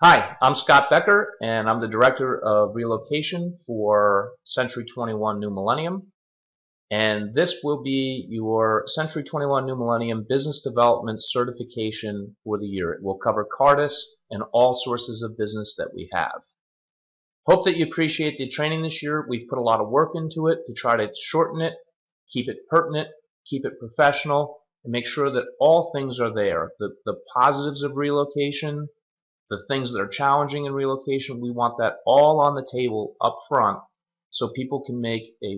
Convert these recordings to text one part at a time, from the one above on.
Hi, I'm Scott Becker, and I'm the Director of Relocation for Century 21 New Millennium. And this will be your Century 21 New Millennium Business Development Certification for the year. It will cover Cardis and all sources of business that we have. Hope that you appreciate the training this year. We've put a lot of work into it to try to shorten it, keep it pertinent, keep it professional, and make sure that all things are there. The positives of relocation, the things that are challenging in relocation, we want that all on the table up front so people can make a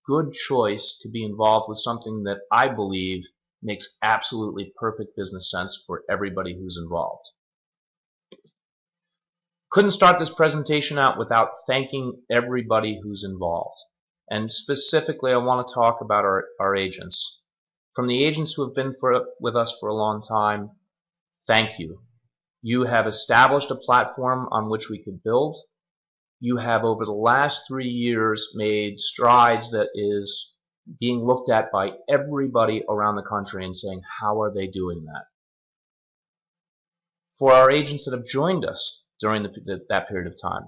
good choice to be involved with something that I believe makes absolutely perfect business sense for everybody who's involved. Couldn't start this presentation out without thanking everybody who's involved. And specifically, I want to talk about our agents. From the agents who have been with us for a long time, thank you. You have established a platform on which we could build. You have, over the last 3 years, made strides that is being looked at by everybody around the country and saying, how are they doing that? For our agents that have joined us during that period of time,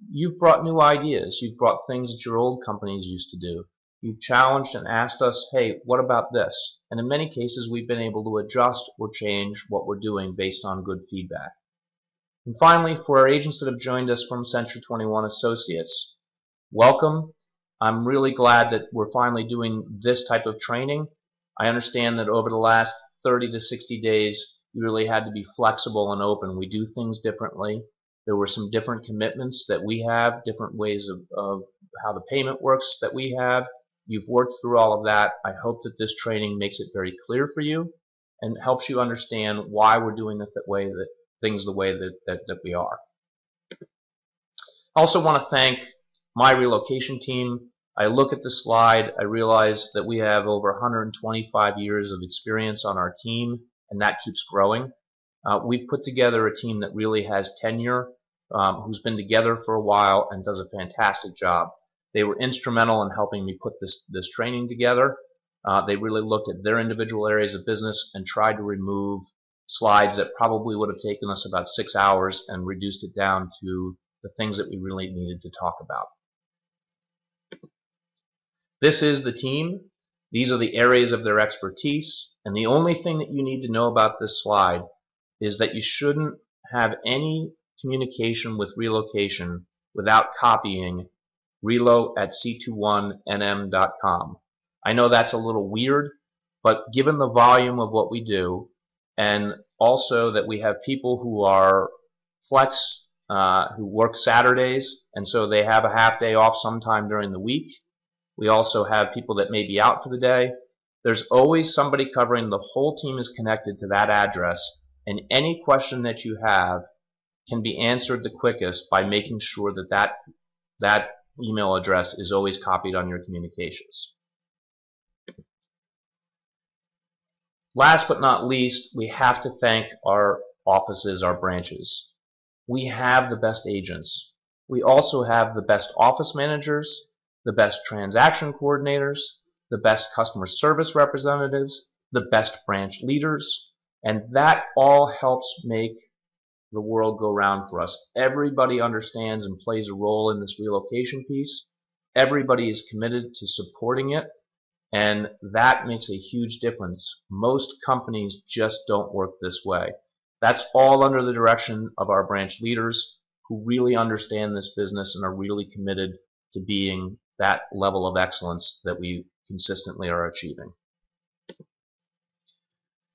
you've brought new ideas. You've brought things that your old companies used to do. You've challenged and asked us, hey, what about this? And in many cases, we've been able to adjust or change what we're doing based on good feedback. And finally, for our agents that have joined us from Century 21 Associates, welcome. I'm really glad that we're finally doing this type of training. I understand that over the last 30 to 60 days, you really had to be flexible and open. We do things differently. There were some different commitments that we have, different ways of how the payment works that we have. You've worked through all of that. I hope that this training makes it very clear for you and helps you understand why we're doing it that way, things the way that we are. I also want to thank my relocation team. I look at the slide, I realize that we have over 125 years of experience on our team, and that keeps growing. We've put together a team that really has tenure, who's been together for a while and does a fantastic job. They were instrumental in helping me put this training together. They really looked at their individual areas of business and tried to remove slides that probably would have taken us about 6 hours and reduced it down to the things that we really needed to talk about. This is the team. These are the areas of their expertise. And the only thing that you need to know about this slide is that you shouldn't have any communication with relocation without copying relo@c21nm.com. I know that's a little weird, but given the volume of what we do, and also that we have people who are flex, who work Saturdays, and so they have a half day off sometime during the week. We also have people that may be out for the day. There's always somebody covering. The whole team is connected to that address, and any question that you have can be answered the quickest by making sure that that email address is always copied on your communications. Last but not least, we have to thank our offices, our branches. We have the best agents. We also have the best office managers, the best transaction coordinators, the best customer service representatives, the best branch leaders, and that all helps make the world go round for us. Everybody understands and plays a role in this relocation piece. Everybody is committed to supporting it, and that makes a huge difference. Most companies just don't work this way. That's all under the direction of our branch leaders who really understand this business and are really committed to being that level of excellence that we consistently are achieving.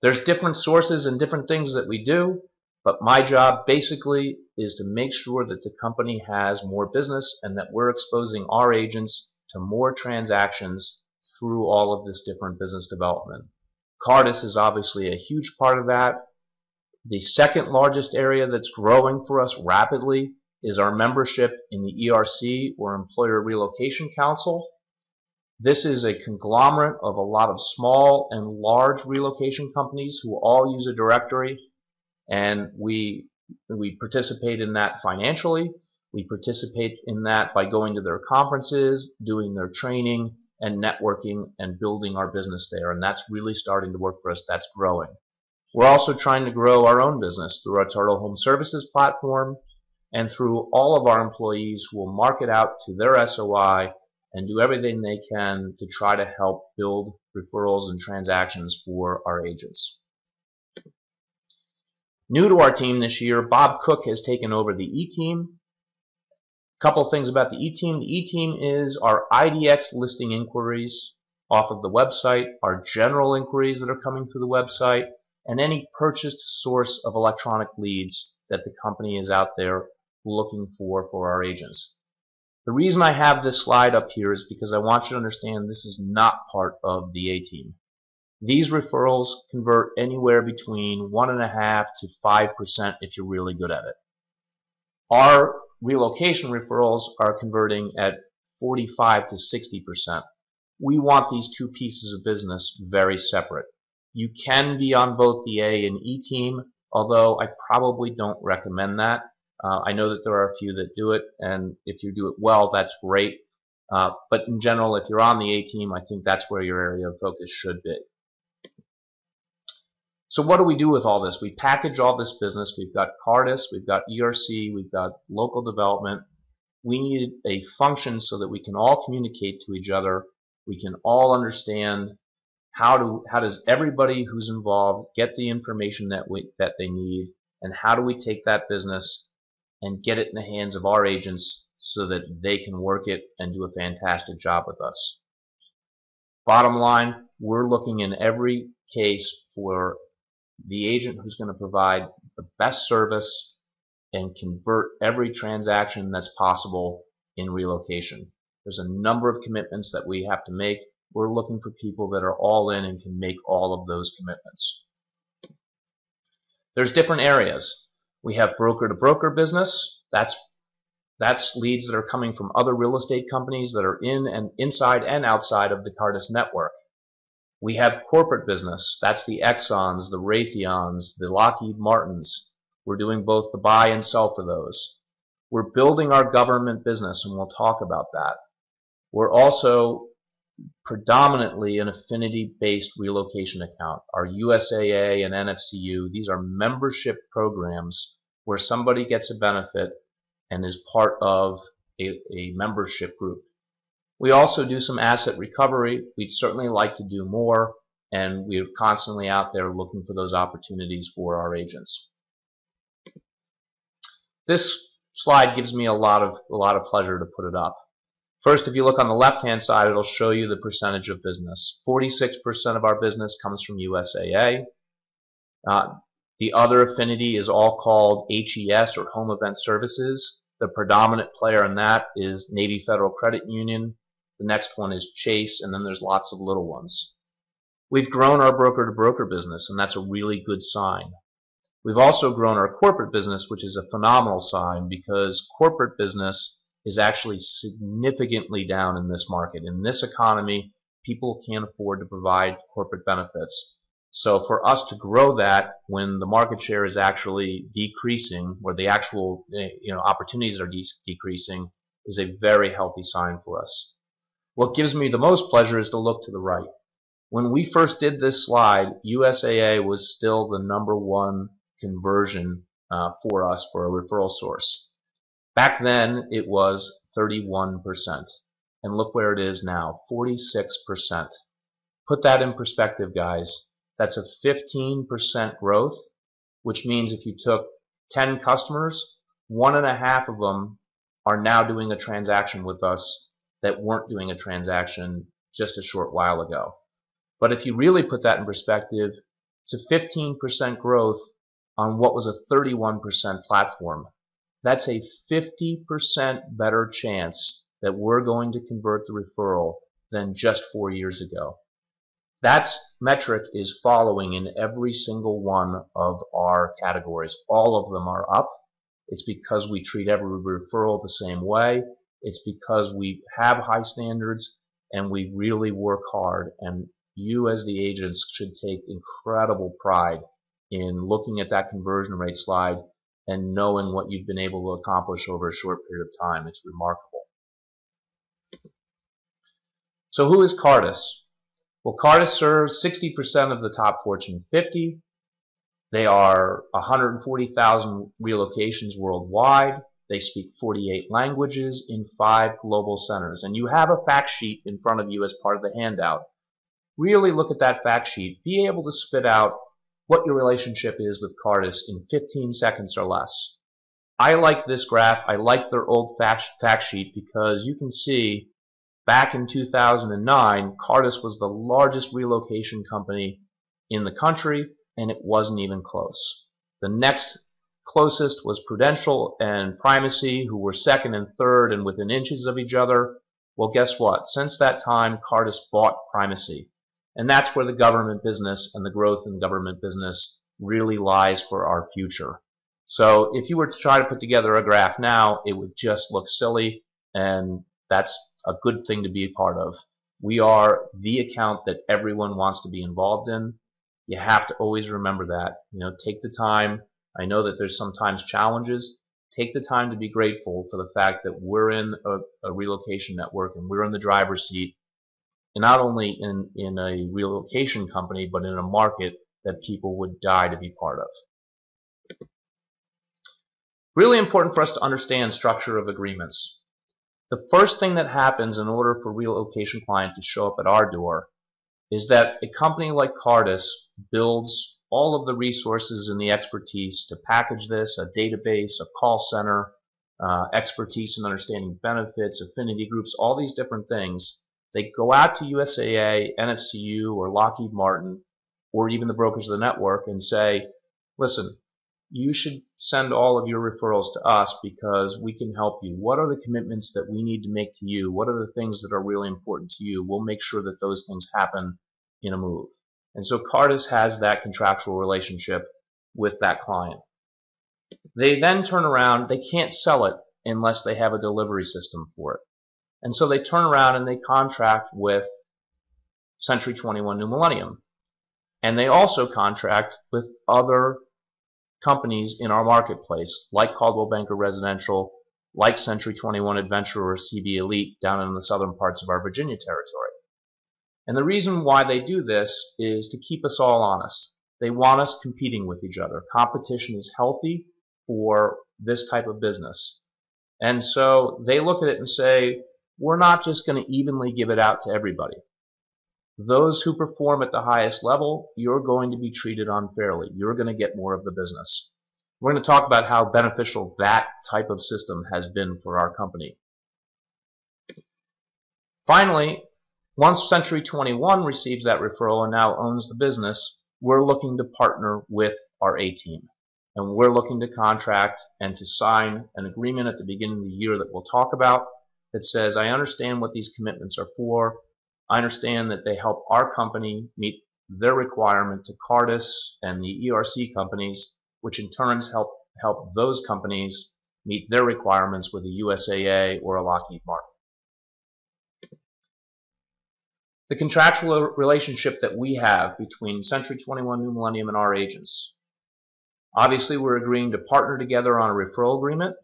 There's different sources and different things that we do, but my job basically is to make sure that the company has more business and that we're exposing our agents to more transactions through all of this different business development. Cardis is obviously a huge part of that. The second largest area that's growing for us rapidly is our membership in the ERC, or Employer Relocation Council. This is a conglomerate of a lot of small and large relocation companies who all use a directory, and we participate in that financially. We participate in that by going to their conferences, doing their training, and networking and building our business there, and that's really starting to work for us. That's growing. We're also trying to grow our own business through our Turtle Home Services platform and through all of our employees who will market out to their SOI and do everything they can to try to help build referrals and transactions for our agents. New to our team this year, Bob Cook has taken over the E-Team. Couple things about the E-Team. The E-Team is our IDX listing inquiries off of the website, our general inquiries that are coming through the website, and any purchased source of electronic leads that the company is out there looking for our agents. The reason I have this slide up here is because I want you to understand this is not part of the A-Team. These referrals convert anywhere between 1.5% to 5% if you're really good at it. Our relocation referrals are converting at 45 to 60%. We want these two pieces of business very separate. You can be on both the A and E team, although I probably don't recommend that. I know that there are a few that do it, and if you do it well, that's great. But in general, if you're on the A team, I think that's where your area of focus should be. So what do we do with all this? We package all this business. We've got Cardis, we've got ERC, we've got local development. We need a function so that we can all communicate to each other. We can all understand how does everybody who's involved get the information that they need, and how do we take that business and get it in the hands of our agents so that they can work it and do a fantastic job with us. Bottom line, we're looking in every case for the agent who's going to provide the best service and convert every transaction that's possible in relocation. There's a number of commitments that we have to make. We're looking for people that are all in and can make all of those commitments. There's different areas. We have broker-to-broker business. That's leads that are coming from other real estate companies that are in and inside and outside of the Cardis network. We have corporate business. That's the Exxons, the Raytheons, the Lockheed Martins. We're doing both the buy and sell for those. We're building our government business, and we'll talk about that. We're also predominantly an affinity-based relocation account. Our USAA and NFCU, these are membership programs where somebody gets a benefit and is part of a membership group. We also do some asset recovery. We'd certainly like to do more, and we're constantly out there looking for those opportunities for our agents. This slide gives me a lot of pleasure to put it up. First, if you look on the left-hand side, it'll show you the percentage of business. 46% of our business comes from USAA. The other affinity is all called HES, or Home Event Services. The predominant player in that is Navy Federal Credit Union. The next one is Chase, and then there's lots of little ones. We've grown our broker-to-broker business, and that's a really good sign. We've also grown our corporate business, which is a phenomenal sign because corporate business is actually significantly down in this market. In this economy, people can't afford to provide corporate benefits. So for us to grow that when the market share is actually decreasing, or the actual opportunities are decreasing, is a very healthy sign for us. What gives me the most pleasure is to look to the right. When we first did this slide, USAA was still the #1 conversion for us for a referral source. Back then, it was 31%. And look where it is now, 46%. Put that in perspective, guys. That's a 15% growth, which means if you took 10 customers, 1.5 of them are now doing a transaction with us that weren't doing a transaction just a short while ago. But if you really put that in perspective, it's a 15% growth on what was a 31% platform. That's a 50% better chance that we're going to convert the referral than just 4 years ago. That metric is following in every single one of our categories. All of them are up. It's because we treat every referral the same way. It's because we have high standards and we really work hard. And you as the agents should take incredible pride in looking at that conversion rate slide and knowing what you've been able to accomplish over a short period of time. It's remarkable. So who is Cardis? Well, Cardis serves 60% of the top Fortune 50. They are 140,000 relocations worldwide. They speak 48 languages in 5 global centers. And you have a fact sheet in front of you as part of the handout. Really look at that fact sheet. Be able to spit out what your relationship is with Cardis in 15 seconds or less. I like this graph. I like their old fact sheet because you can see back in 2009, Cardis was the largest relocation company in the country, and it wasn't even close. The next closest was Prudential and Primacy, who were second and third and within inches of each other. Well, guess what? Since that time, Cardis bought Primacy. And that's where the government business and the growth in government business really lies for our future. So if you were to try to put together a graph now, it would just look silly, and that's a good thing to be a part of. We are the account that everyone wants to be involved in. You have to always remember that. Take the time. I know that there's sometimes challenges. Take the time to be grateful for the fact that we're in a relocation network and we're in the driver's seat, and not only in a relocation company, but in a market that people would die to be part of. Really important for us to understand structure of agreements. The first thing that happens in order for a relocation client to show up at our door is that a company like Cardis builds all of the resources and the expertise to package this, a database, a call center, expertise in understanding benefits, affinity groups, all these different things. They go out to USAA, NFCU, or Lockheed Martin, or even the brokers of the network and say, listen, you should send all of your referrals to us because we can help you. What are the commitments that we need to make to you? What are the things that are really important to you? We'll make sure that those things happen in a move. And so Cardis has that contractual relationship with that client. They then turn around, they can't sell it unless they have a delivery system for it. And so they turn around and they contract with Century 21 New Millennium. And they also contract with other companies in our marketplace, like Coldwell Banker Residential, like Century 21 Adventure or CB Elite down in the southern parts of our Virginia territory. And the reason why they do this is to keep us all honest. They want us competing with each other. Competition is healthy for this type of business. And so they look at it and say, we're not just going to evenly give it out to everybody. Those who perform at the highest level, you're going to be treated unfairly. You're going to get more of the business. We're going to talk about how beneficial that type of system has been for our company. Finally, once Century 21 receives that referral and now owns the business, we're looking to partner with our A-team. And we're looking to contract and to sign an agreement at the beginning of the year that we'll talk about that says, I understand what these commitments are for. I understand that they help our company meet their requirement to Cardis and the ERC companies, which in turn help those companies meet their requirements with a USAA or a Lockheed Martin. The contractual relationship that we have between Century 21 New Millennium and our agents. Obviously, we're agreeing to partner together on a referral agreement.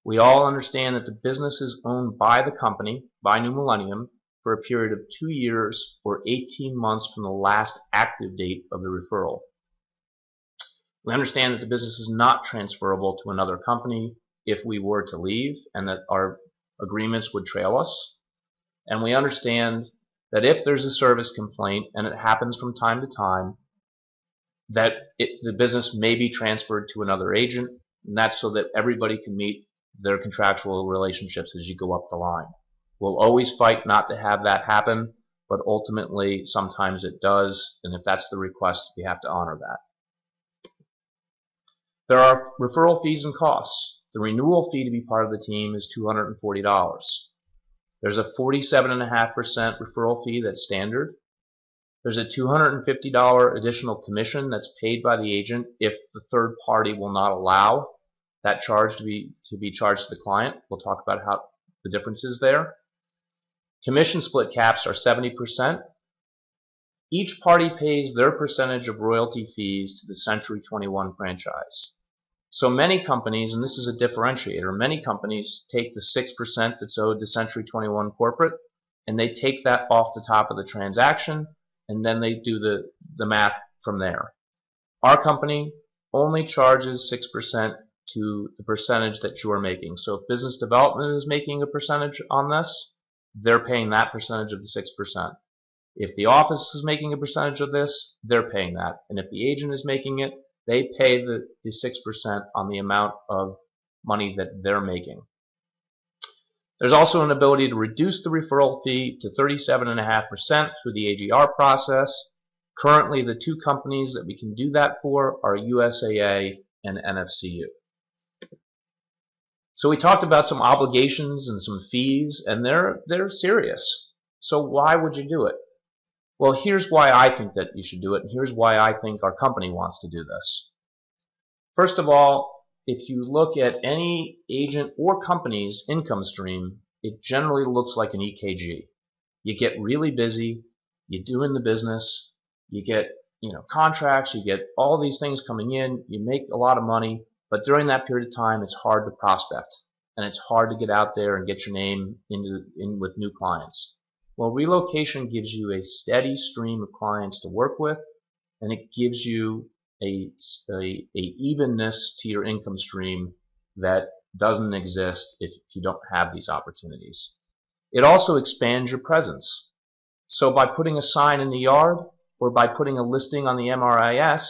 We all understand that the business is owned by the company, by New Millennium, for a period of 2 years or 18 months from the last active date of the referral. We understand that the business is not transferable to another company if we were to leave, and that our agreements would trail us. And we understand that if there's a service complaint, and it happens from time to time, that the business may be transferred to another agent, and that's so that everybody can meet their contractual relationships as you go up the line. We'll always fight not to have that happen, but ultimately sometimes it does, and if that's the request, we have to honor that. There are referral fees and costs. The renewal fee to be part of the team is $240. There's a 47.5% referral fee that's standard. There's a $250 additional commission that's paid by the agent if the third party will not allow that charge to be charged to the client. We'll talk about how the difference is there. Commission split caps are 70%. Each party pays their percentage of royalty fees to the Century 21 franchise. So many companies, and this is a differentiator, many companies take the 6% that's owed to Century 21 corporate, and they take that off the top of the transaction, and then they do the math from there. Our company only charges 6% to the percentage that you are making. So if business development is making a percentage on this, they're paying that percentage of the 6%. If the office is making a percentage of this, they're paying that. And if the agent is making it, they pay the 6% on the amount of money that they're making. There's also an ability to reduce the referral fee to 37.5% through the AGR process. Currently, the two companies that we can do that for are USAA and NFCU. So we talked about some obligations and some fees, and they're serious. So why would you do it? Well, here's why I think that you should do it, and here's why I think our company wants to do this. First of all, if you look at any agent or company's income stream, it generally looks like an EKG. You get really busy, you're doing the business, you get contracts, you get all these things coming in, you make a lot of money, but during that period of time, it's hard to prospect, and it's hard to get out there and get your name in with new clients. Well, relocation gives you a steady stream of clients to work with, and it gives you a evenness to your income stream that doesn't exist if you don't have these opportunities. It also expands your presence. So by putting a sign in the yard or by putting a listing on the MRIS,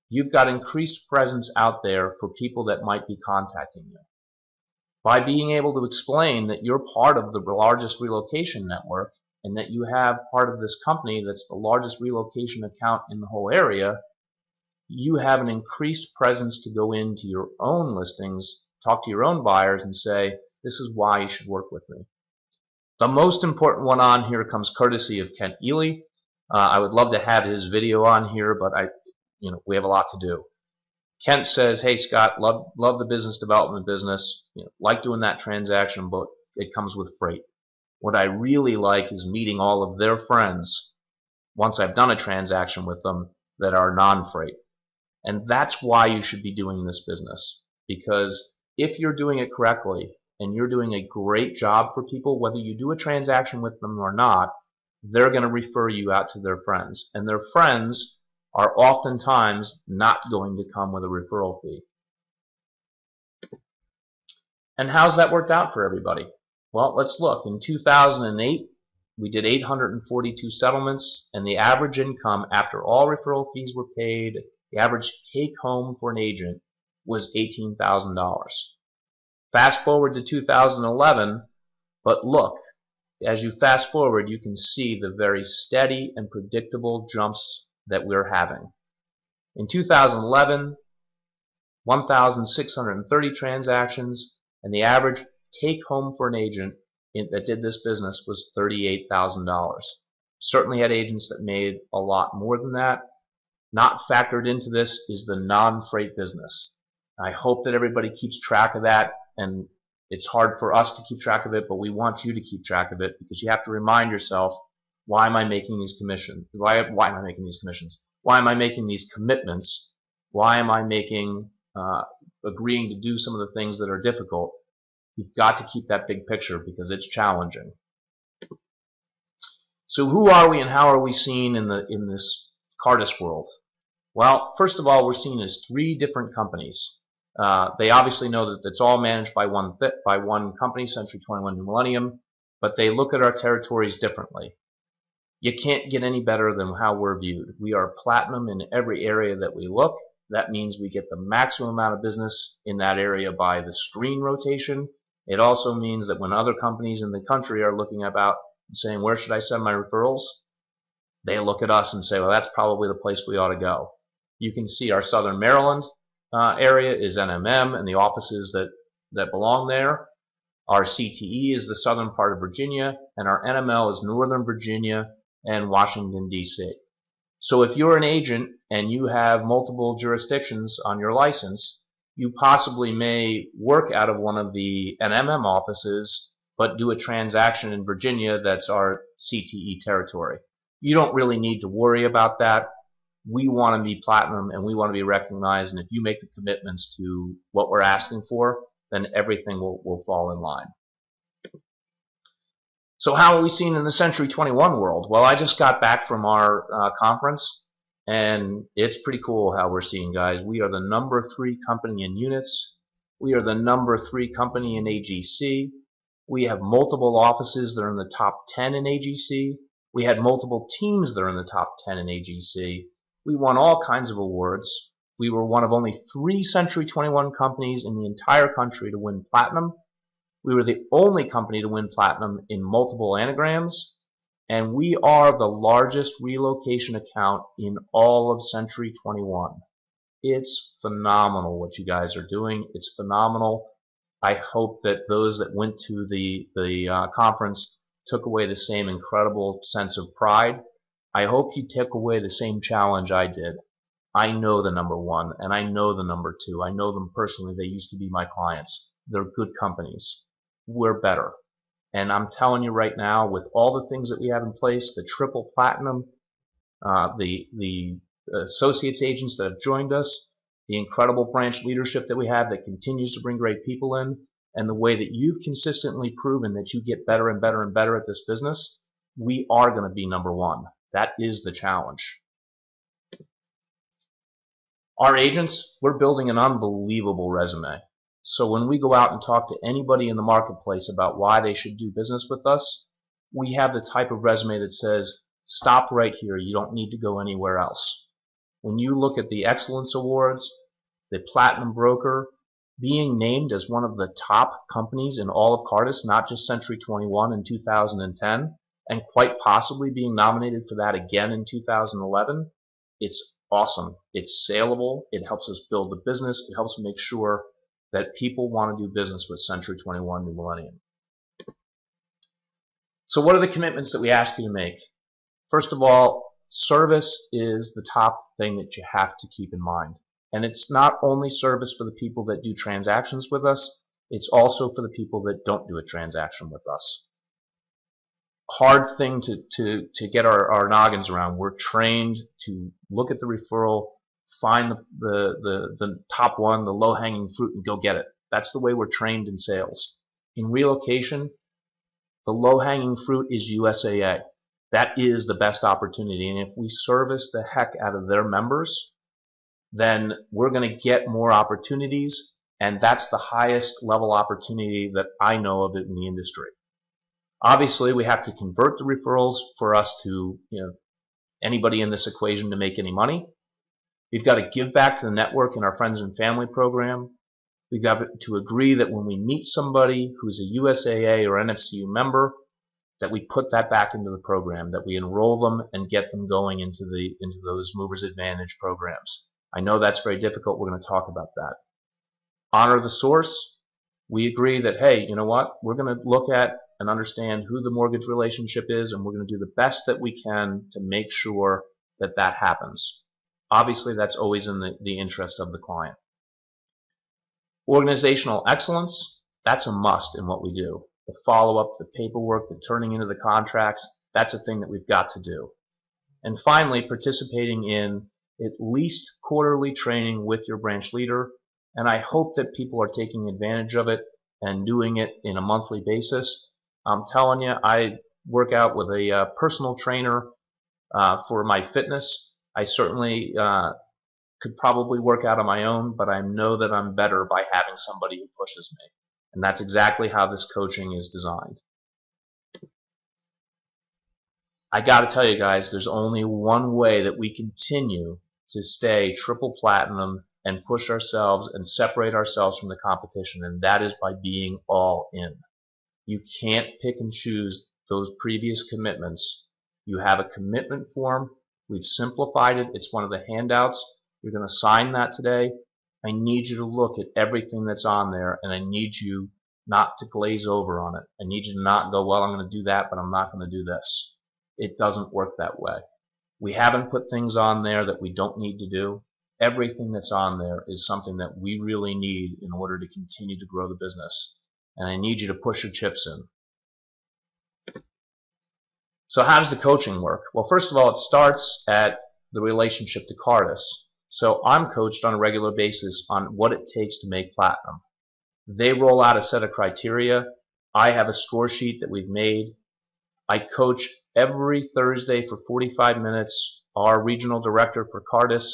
you've got increased presence out there for people that might be contacting you. By being able to explain that you're part of the largest relocation network and that you have part of this company that's the largest relocation account in the whole area, you have an increased presence to go into your own listings, talk to your own buyers, and say, this is why you should work with me. The most important one on here comes courtesy of Kent Ely. I would love to have his video on here, but we have a lot to do. Kent says, hey Scott, love the business development business, like doing that transaction, but it comes with freight. What I really like is meeting all of their friends once I've done a transaction with them that are non-freight. And that's why you should be doing this business. Because if you're doing it correctly and you're doing a great job for people, whether you do a transaction with them or not, they're going to refer you out to their friends. And their friends are oftentimes not going to come with a referral fee. And how's that worked out for everybody? Well, let's look. In 2008, we did 842 settlements, and the average income after all referral fees were paid, the average take home for an agent was $18,000. Fast forward to 2011, but look, as you fast forward, you can see the very steady and predictable jumps that we're having. In 2011, 1,630 transactions, and the average take home for an agent that did this business was $38,000. Certainly had agents that made a lot more than that. Not factored into this is the non-freight business. I hope that everybody keeps track of that, and it's hard for us to keep track of it, but we want you to keep track of it because you have to remind yourself, why am I making these commissions? Why am I making these commissions? Why am I making these commitments? Why am I making agreeing to do some of the things that are difficult? You've got to keep that big picture because it's challenging. So who are we and how are we seen in this Cartus world? Well, first of all, we're seen as three different companies. They obviously know that it's all managed by one company, Century 21 New Millennium, but they look at our territories differently. You can't get any better than how we're viewed. We are platinum in every area that we look. That means we get the maximum amount of business in that area by the screen rotation. It also means that when other companies in the country are looking about and saying, where should I send my referrals? They look at us and say, well, that's probably the place we ought to go. You can see our Southern Maryland area is NMM and the offices that belong there. Our CTE is the southern part of Virginia, and our NML is Northern Virginia and Washington, D.C. So if you're an agent and you have multiple jurisdictions on your license, you possibly may work out of one of the NMM offices, but do a transaction in Virginia that's our CTE territory. You don't really need to worry about that. We want to be platinum and we want to be recognized, and if you make the commitments to what we're asking for, then everything will fall in line. So how are we seen in the Century 21 world? Well, I just got back from our conference, And it's pretty cool how we're seeing, guys. We are the number 3 company in units. We are the number 3 company in AGC. We have multiple offices that are in the top 10 in AGC. We had multiple teams that are in the top 10 in AGC. We won all kinds of awards. We were one of only 3 Century 21 companies in the entire country to win platinum. We were the only company to win platinum in multiple anagrams. And we are the largest relocation account in all of Century 21. It's phenomenal what you guys are doing. It's phenomenal. I hope that those that went to the conference took away the same incredible sense of pride. I hope you took away the same challenge I did. I know the number 1 and I know the number 2. I know them personally. They used to be my clients. They're good companies. We're better. And I'm telling you right now, with all the things that we have in place, the triple platinum, the associates agents that have joined us, the incredible branch leadership that we have that continues to bring great people in, and the way that you've consistently proven that you get better and better and better at this business, we are going to be number 1. That is the challenge. Our agents, we're building an unbelievable resume. So when we go out and talk to anybody in the marketplace about why they should do business with us, we have the type of resume that says, stop right here, you don't need to go anywhere else. When you look at the Excellence Awards, the Platinum Broker, being named as one of the top companies in all of Cartus, not just Century 21 in 2010, and quite possibly being nominated for that again in 2011, it's awesome. It's saleable. It helps us build the business. It helps make sure that people want to do business with Century 21 New Millennium. So what are the commitments that we ask you to make? First of all, service is the top thing that you have to keep in mind. And it's not only service for the people that do transactions with us, it's also for the people that don't do a transaction with us. Hard thing to get our noggins around. We're trained to look at the referral, find the top one, the low-hanging fruit, and go get it. That's the way we're trained in sales. In relocation, the low-hanging fruit is USAA. That is the best opportunity. And if we service the heck out of their members, then we're going to get more opportunities, and that's the highest level opportunity that I know of in the industry. Obviously, we have to convert the referrals for us to, anybody in this equation to make any money. We've got to give back to the network in our friends and family program. We've got to agree that when we meet somebody who's a USAA or NFCU member, that we put that back into the program, that we enroll them and get them going into those Movers Advantage programs. I know that's very difficult. We're going to talk about that. Honor the source. We agree that, hey, you know what? We're going to look at and understand who the mortgage relationship is, and we're going to do the best that we can to make sure that that happens. Obviously, that's always in the interest of the client. Organizational excellence, that's a must in what we do. The follow-up, the paperwork, the turning into the contracts, that's a thing that we've got to do. And finally, participating in at least quarterly training with your branch leader, and I hope that people are taking advantage of it and doing it in a monthly basis. I'm telling you, I work out with a personal trainer for my fitness. I certainly could probably work out on my own, but I know that I'm better by having somebody who pushes me. And that's exactly how this coaching is designed. I got to tell you guys, there's only one way that we continue to stay triple platinum and push ourselves and separate ourselves from the competition, and that is by being all in. You can't pick and choose those previous commitments. You have a commitment form. We've simplified it. It's one of the handouts. You're going to sign that today. I need you to look at everything that's on there, and I need you not to glaze over on it. I need you to not go, well, I'm going to do that, but I'm not going to do this. It doesn't work that way. We haven't put things on there that we don't need to do. Everything that's on there is something that we really need in order to continue to grow the business. And I need you to push your chips in. So how does the coaching work? Well, first of all, it starts at the relationship to Cartus. So I'm coached on a regular basis on what it takes to make platinum. They roll out a set of criteria. I have a score sheet that we've made. I coach every Thursday for 45 minutes our regional director for Cardis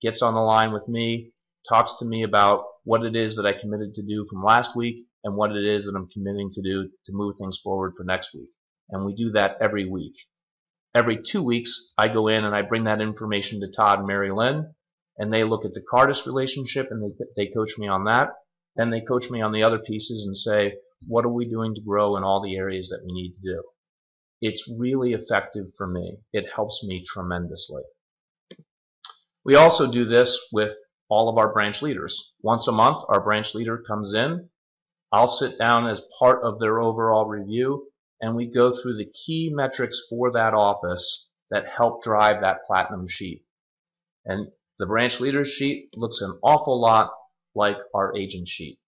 gets on the line with me, talks to me about what it is that I committed to do from last week and what it is that I'm committing to do to move things forward for next week. And we do that every week. Every 2 weeks, I go in and I bring that information to Todd and Mary Lynn, and they look at the Cardis relationship and they coach me on that. Then they coach me on the other pieces and say, what are we doing to grow in all the areas that we need to do? It's really effective for me. It helps me tremendously. We also do this with all of our branch leaders. Once a month, our branch leader comes in. I'll sit down as part of their overall review, and we go through the key metrics for that office that help drive that platinum sheet. And the branch leaders sheet looks an awful lot like our agent sheet.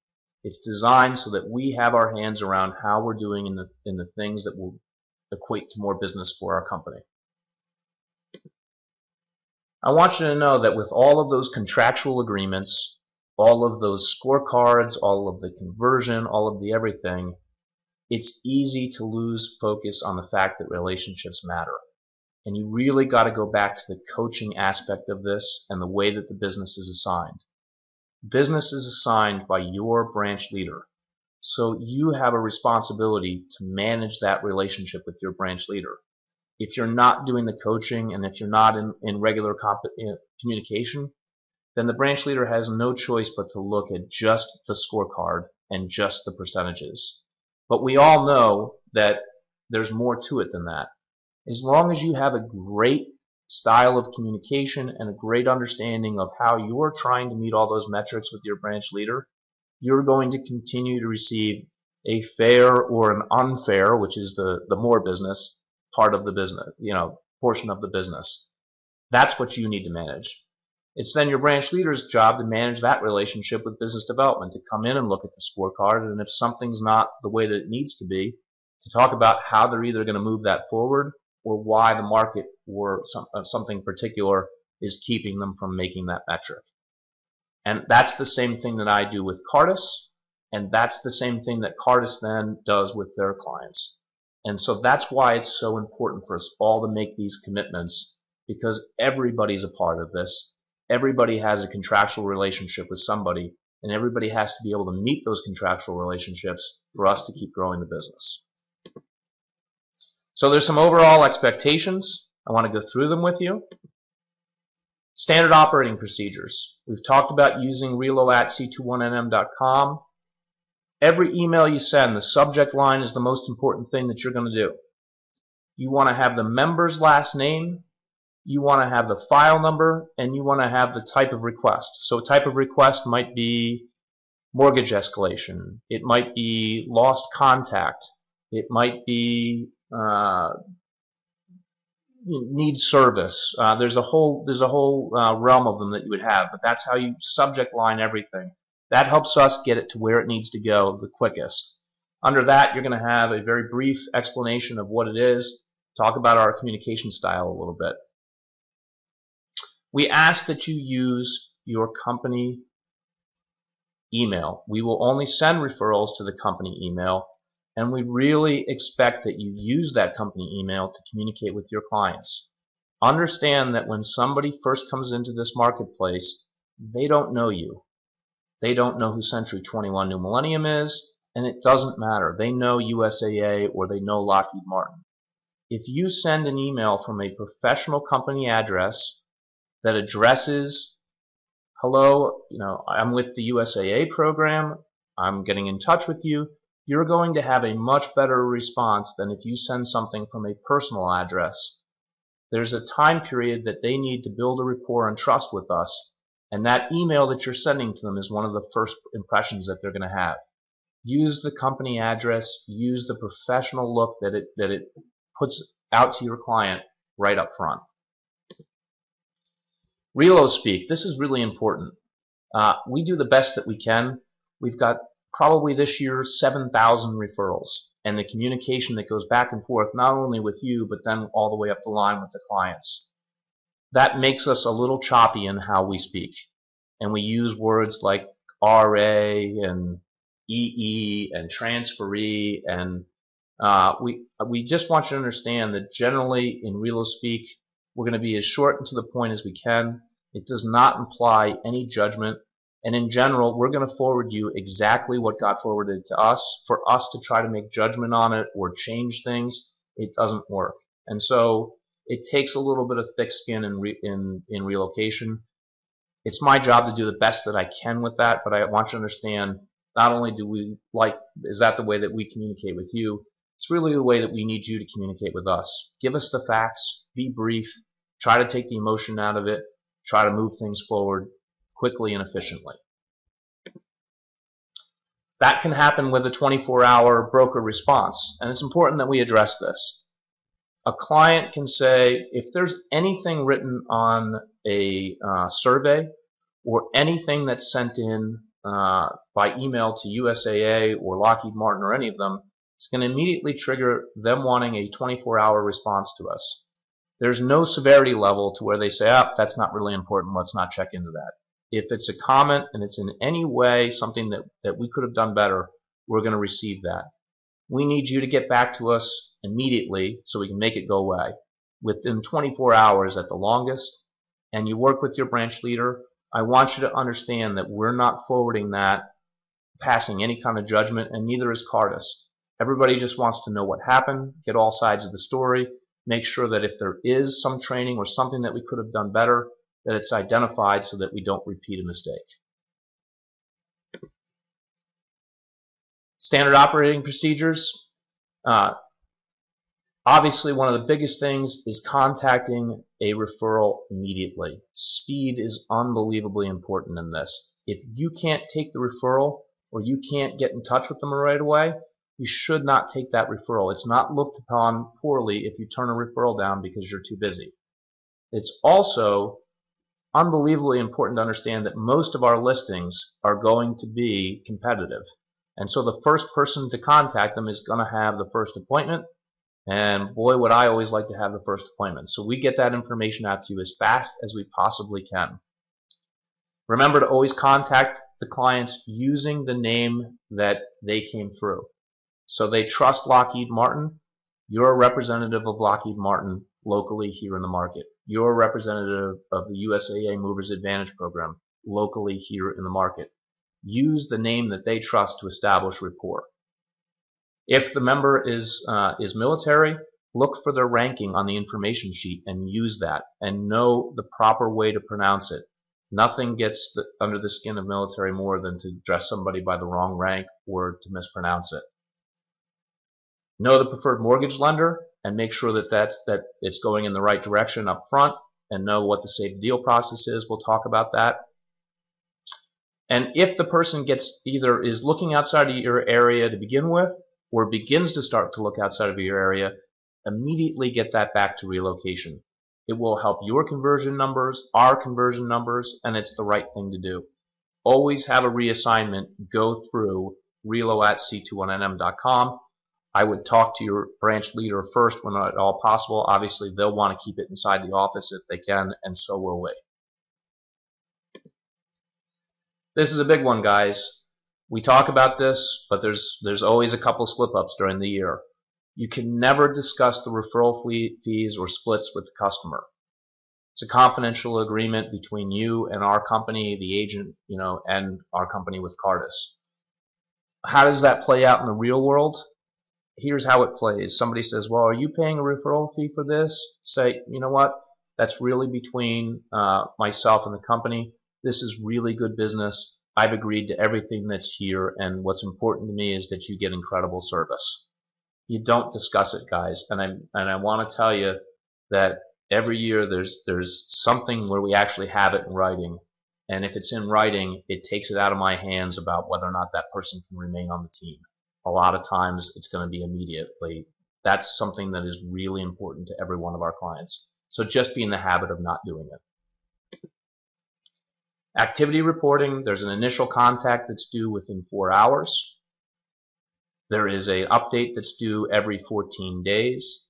It's designed so that we have our hands around how we're doing in the things that will equate to more business for our company. I want you to know that with all of those contractual agreements, all of those scorecards, all of the conversion, all of the everything, it's easy to lose focus on the fact that relationships matter. And you really got to go back to the coaching aspect of this and the way that the business is assigned. Business is assigned by your branch leader. So you have a responsibility to manage that relationship with your branch leader. If you're not doing the coaching and if you're not in regular communication, then the branch leader has no choice but to look at just the scorecard and just the percentages. But we all know that there's more to it than that. As long as you have a great style of communication and a great understanding of how you're trying to meet all those metrics with your branch leader, you're going to continue to receive a fair or an unfair, which is the more business part of the business, portion of the business. That's what you need to manage. It's then your branch leader's job to manage that relationship with business development, to come in and look at the scorecard, and if something's not the way that it needs to be, to talk about how they're either going to move that forward or why the market or something particular is keeping them from making that metric. And that's the same thing that I do with Cardis, and that's the same thing that Cardis then does with their clients. And so that's why it's so important for us all to make these commitments, because everybody's a part of this. Everybody has a contractual relationship with somebody, and everybody has to be able to meet those contractual relationships for us to keep growing the business. So there's some overall expectations. I want to go through them with you. Standard operating procedures. We've talked about using relo@c21nm.com. Every email you send, the subject line is the most important thing that you're going to do. You want to have the member's last name, you want to have the file number, and you want to have the type of request. So a type of request might be mortgage escalation. It might be lost contact. It might be need service. There's a whole realm of them that you would have, but that's how you subject line everything. That helps us get it to where it needs to go the quickest. Under that, you're going to have a very brief explanation of what it is. Talk about our communication style a little bit. We ask that you use your company email. We will only send referrals to the company email, and we really expect that you use that company email to communicate with your clients. Understand that when somebody first comes into this marketplace, they don't know you. They don't know who Century 21 New Millennium is, and it doesn't matter. They know USAA or they know Lockheed Martin. If you send an email from a professional company address that addresses, hello, I'm with the USAA program, I'm getting in touch with you, you're going to have a much better response than if you send something from a personal address. There's a time period that they need to build a rapport and trust with us, and that email that you're sending to them is one of the first impressions that they're going to have. Use the company address, use the professional look that it puts out to your client right up front. Relo speak. This is really important. We do the best that we can. We've got probably this year 7,000 referrals, and the communication that goes back and forth not only with you but then all the way up the line with the clients. That makes us a little choppy in how we speak, and we use words like RA and EE and transferee, and we just want you to understand that generally in Relo speak We're going to be as short and to the point as we can. It does not imply any judgment. And in general, we're going to forward you exactly what got forwarded to us. For us to try to make judgment on it or change things, it doesn't work. And so it takes a little bit of thick skin in relocation. It's my job to do the best that I can with that, but I want you to understand, not only is that the way that we communicate with you, it's really the way that we need you to communicate with us. Give us the facts, be brief, try to take the emotion out of it, try to move things forward quickly and efficiently. That can happen with a 24-hour broker response, and it's important that we address this. A client can say, if there's anything written on a survey or anything that's sent in by email to USAA or Lockheed Martin or any of them, it's going to immediately trigger them wanting a 24-hour response to us. There's no severity level to where they say, that's not really important, let's not check into that. If it's a comment and it's in any way something that we could have done better, we're going to receive that. We need you to get back to us immediately so we can make it go away, within 24 hours at the longest, and you work with your branch leader. I want you to understand that we're not forwarding that, passing any kind of judgment, and neither is Cardus. Everybody just wants to know what happened, get all sides of the story, make sure that if there is some training or something that we could have done better, that it's identified so that we don't repeat a mistake. Standard operating procedures. Obviously, one of the biggest things is contacting a referral immediately. Speed is unbelievably important in this. If you can't take the referral or you can't get in touch with them right away, you should not take that referral. It's not looked upon poorly if you turn a referral down because you're too busy. It's also unbelievably important to understand that most of our listings are going to be competitive. And so the first person to contact them is going to have the first appointment. And boy, would I always like to have the first appointment. So we get that information out to you as fast as we possibly can. Remember to always contact the clients using the name that they came through. So they trust Lockheed Martin. You're a representative of Lockheed Martin locally here in the market. You're a representative of the USAA Movers Advantage program locally here in the market. Use the name that they trust to establish rapport. If the member is military, look for their ranking on the information sheet and use that and know the proper way to pronounce it. Nothing gets under the skin of military more than to address somebody by the wrong rank or to mispronounce it. Know the preferred mortgage lender and make sure that it's going in the right direction up front, and know what the safe deal process is. We'll talk about that. And if the person either is looking outside of your area to begin with or begins to start to look outside of your area, immediately get that back to relocation. It will help your conversion numbers, our conversion numbers, and it's the right thing to do. Always have a reassignment go through relo@c21nm.com. I would talk to your branch leader first when at all possible. Obviously, they'll want to keep it inside the office if they can, and so will we. This is a big one, guys. We talk about this, but there's always a couple slip-ups during the year. You can never discuss the referral fees or splits with the customer. It's a confidential agreement between you and our company, the agent, and our company with Cardus. How does that play out in the real world? Here's how it plays. Somebody says, well, are you paying a referral fee for this? Say, you know what? That's really between myself and the company. This is really good business. I've agreed to everything that's here, and what's important to me is that you get incredible service. You don't discuss it, guys. And I want to tell you that every year there's something where we actually have it in writing. And if it's in writing, it takes it out of my hands about whether or not that person can remain on the team. A lot of times it's going to be immediately. That's something that is really important to every one of our clients. So just be in the habit of not doing it. Activity reporting, there's an initial contact that's due within 4 hours. There is an update that's due every 14 days.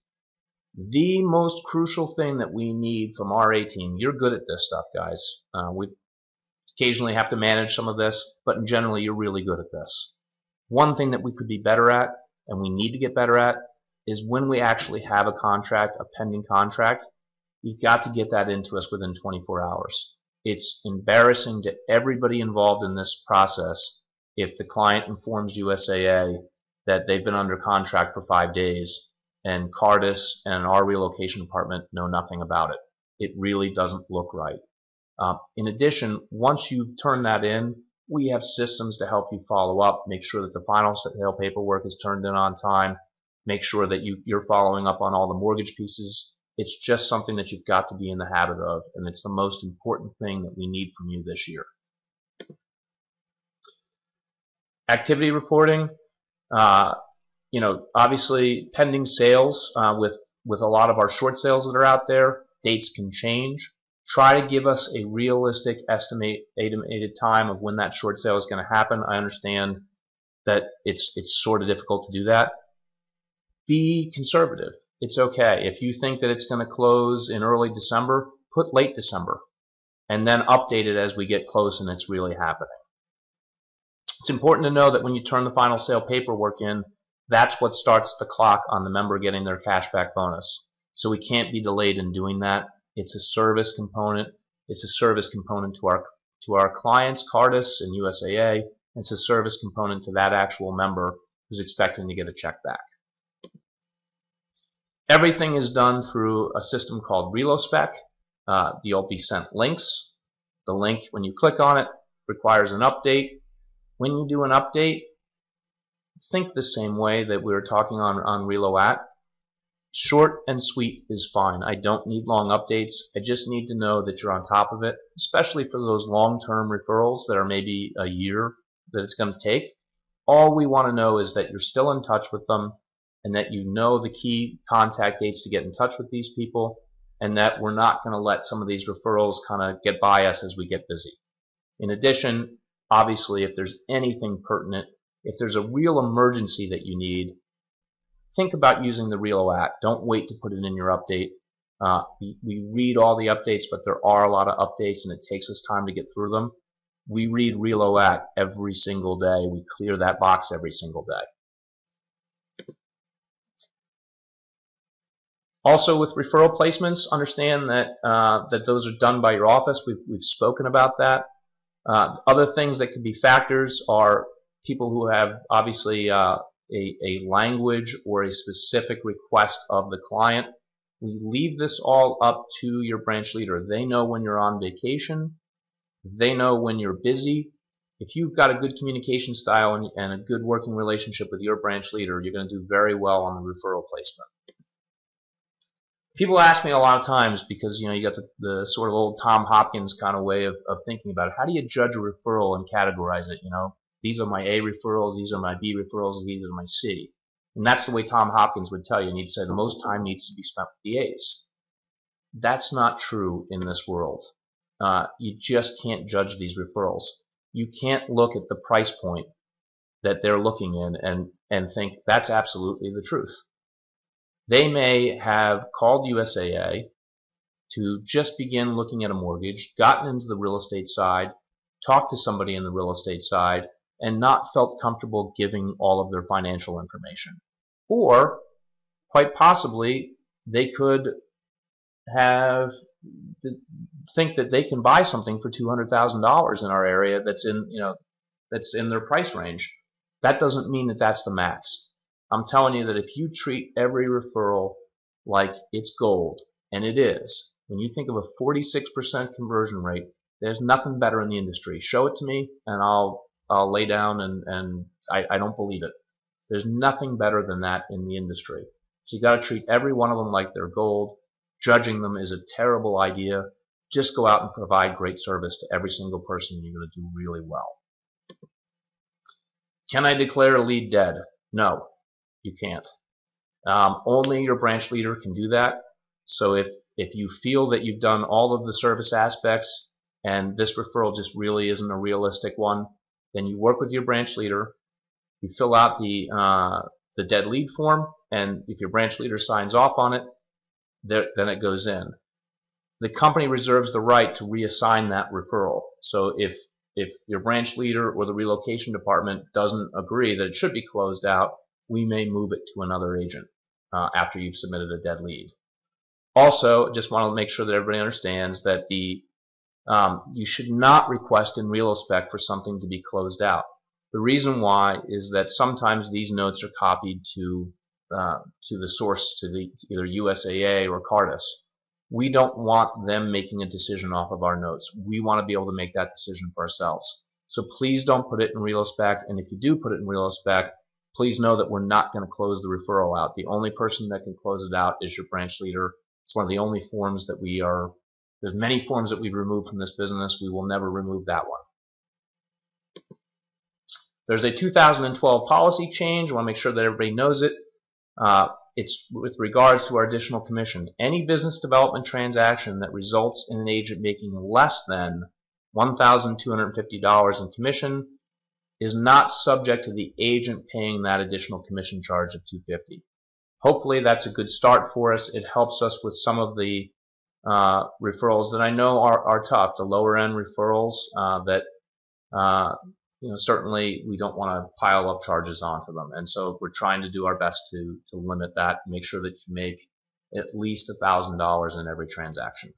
The most crucial thing that we need from our A team, you're good at this stuff, guys. We occasionally have to manage some of this, but in general, you're really good at this. One thing that we could be better at, and we need to get better at, is when we actually have a contract, a pending contract, You've got to get that into us within 24 hours. It's embarrassing to everybody involved in this process if the client informs USAA that they've been under contract for 5 days and Cardis and our relocation department know nothing about it. It really doesn't look right. In addition, once you've turned that in, we have systems to help you follow up, make sure that the final sale paperwork is turned in on time, make sure that you're following up on all the mortgage pieces. It's just something that you've got to be in the habit of, and it's the most important thing that we need from you this year. Activity reporting, obviously pending sales with a lot of our short sales that are out there, dates can change. Try to give us a realistic estimated time of when that short sale is going to happen. I understand that it's sort of difficult to do that. Be conservative. It's okay. If you think that it's going to close in early December, put late December and then update it as we get close and it's really happening. It's important to know that when you turn the final sale paperwork in, that's what starts the clock on the member getting their cashback bonus. So we can't be delayed in doing that. It's a service component. It's a service component to our clients, Cardis and USAA. It's a service component to that actual member who's expecting to get a check back. Everything is done through a system called ReloSpec. You'll be sent links. The link, when you click on it, requires an update. When you do an update, think the same way that we were talking on ReloAt. Short and sweet is fine. I don't need long updates. I just need to know that you're on top of it, especially for those long-term referrals that are maybe a year that it's going to take. All we want to know is that you're still in touch with them and that you know the key contact dates to get in touch with these people, and that we're not going to let some of these referrals kind of get by us as we get busy. In addition, obviously, if there's anything pertinent, if there's a real emergency that you need, think about using the ReloAt. Don't wait to put it in your update. We read all the updates, but there are a lot of updates and it takes us time to get through them. We read ReloAt every single day. We clear that box every single day. Also, with referral placements, understand that that those are done by your office. We've spoken about that. Other things that could be factors are people who have obviously a language or a specific request of the client. We leave this all up to your branch leader. They know when you're on vacation. They know when you're busy. If you've got a good communication style and a good working relationship with your branch leader, you're going to do very well on the referral placement. People ask me a lot of times, because you got the sort of old Tom Hopkins kind of way of thinking about it. How do you judge a referral and categorize it? These are my A referrals, these are my B referrals, these are my C. And that's the way Tom Hopkins would tell you. And he'd say the most time needs to be spent with the A's. That's not true in this world. You just can't judge these referrals. You can't look at the price point that they're looking in and think that's absolutely the truth. They may have called USAA to just begin looking at a mortgage, gotten into the real estate side, talked to somebody in the real estate side, and not felt comfortable giving all of their financial information. Or, quite possibly, they could think that they can buy something for $200,000 in our area that's in their price range. That doesn't mean that that's the max. I'm telling you that if you treat every referral like it's gold, and it is, when you think of a 46% conversion rate, there's nothing better in the industry. Show it to me, and I'll lay down and I don't believe it. There's nothing better than that in the industry. So you got to treat every one of them like they're gold. Judging them is a terrible idea. Just go out and provide great service to every single person. You're going to do really well. Can I declare a lead dead? No, you can't. Only your branch leader can do that. So if you feel that you've done all of the service aspects and this referral just really isn't a realistic one, then you work with your branch leader. You fill out the dead lead form, and if your branch leader signs off on it, then it goes in. The company reserves the right to reassign that referral. So if your branch leader or the relocation department doesn't agree that it should be closed out, we may move it to another agent after you've submitted a dead lead. Also, just want to make sure that everybody understands that you should not request in retrospect for something to be closed out. The reason why is that sometimes these notes are copied to the source, to either USAA or Cardis. We don't want them making a decision off of our notes. We want to be able to make that decision for ourselves. So please don't put it in retrospect, and if you do put it in retrospect, please know that we're not going to close the referral out. The only person that can close it out is your branch leader. It's one of the only forms that there's many forms that we've removed from this business. We will never remove that one. There's a 2012 policy change. I want to make sure that everybody knows it. It's with regards to our additional commission. Any business development transaction that results in an agent making less than $1,250 in commission is not subject to the agent paying that additional commission charge of $250. Hopefully that's a good start for us. It helps us with some of the referrals that I know are tough, the lower end referrals that certainly we don't want to pile up charges onto them, and so we're trying to do our best to limit that, make sure that you make at least $1,000 in every transaction.